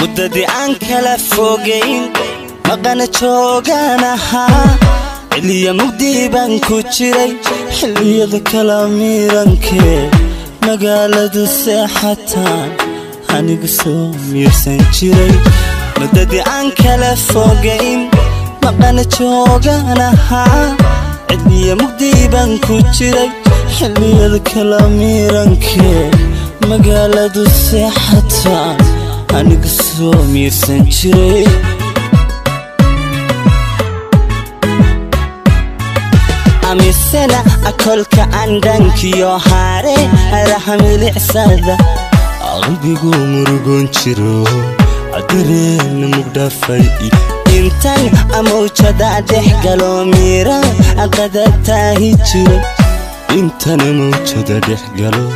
muddadii aan kala fogeyn maqana jooganaha xilliya mugdii baan ku jiray xilliyada kala miirankee magaaladu seexataan anigu soo miirsan jiray muddadii aan kala fogeyn maqana jooganaha xilliya mugdii baan ku jiray xilliyada kala miirankee magaaladu seexataan anigu soo miirsan jiray amisana akolka andankiyo haare arahamilicsada qalbigu murugoon jiro adareen mugdhafay intan amawjada dhex galo miira aqadataahi jiray intan amawjada dhex galo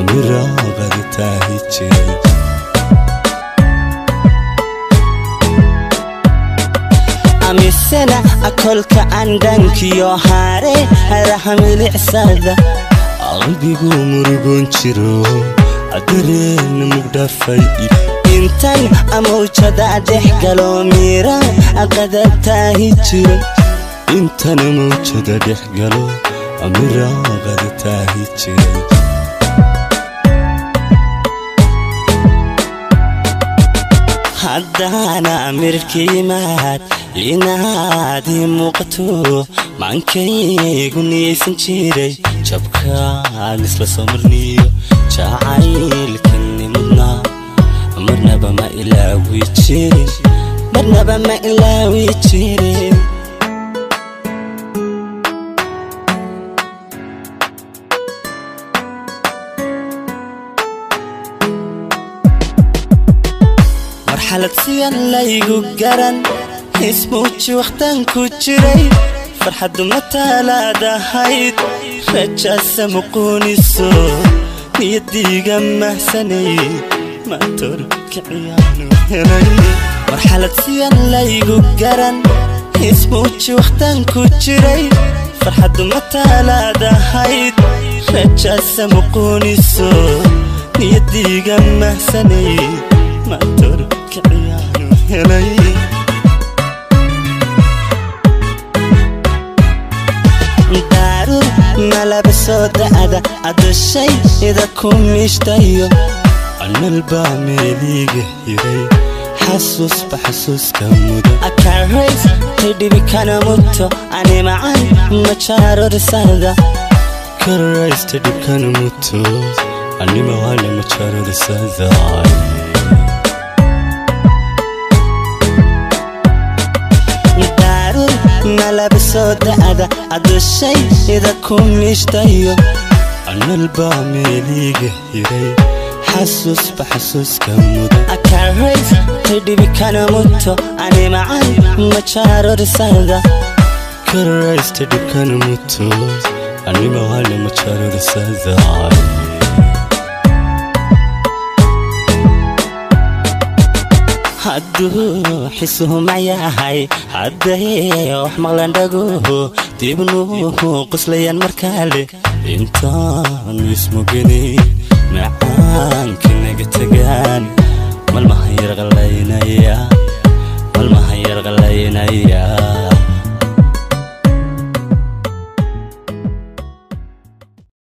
amira aqadataahi jiray amisana akolka andankiyo haare arahamilicsada qalbigu murugoon jiro adareen mugdhafay intan amawjada dhex galo miira aqadataahi jiray intan amawjada dhex galo amira aqadataahi jiray haddana amirkiimaad inaadi muuqato maankaygu niyaysan jiray jabkaan isla soo marniyo jacaylkani mudnaa marnaba ma ilaawi jirin marnaba ma ilaawi jirin marxalad siyan laygu garan ismuuji waqtan ku jiray farxaddu mataalaadahayd rajaasa muquuniso niyadiiga mahsanay maantorkiciyaanu helay marxalad siyan laygu garan ismuuji waqtan ku jiray farxaddu mataalaadahayd rajaasa muquuniso niyadiiga mahsanay maantorkiciyaanu helay malabaso da'da adashay ida ku miishtayo analbaa meeliga hiray xasuusba xasuuska mudo akarays hidhibi kana muto ani macan majaaro risada karays hidhib kana muto ani macan majaaro risada malabaso da'da adashay ida ku miishtayo analbaa meeliga hiray xasuusba xasuuska mudo akarays hidhibi kana muto ani macan majaaro risada karays hidhib kana muto ani macan majaaro risada hadduu xisuhu mayahay hadday wax maqlan dhaguhu dibnuhu quslayan markaale intaan ismugeni macaanka naga tagaan malmahan yar qalaynaya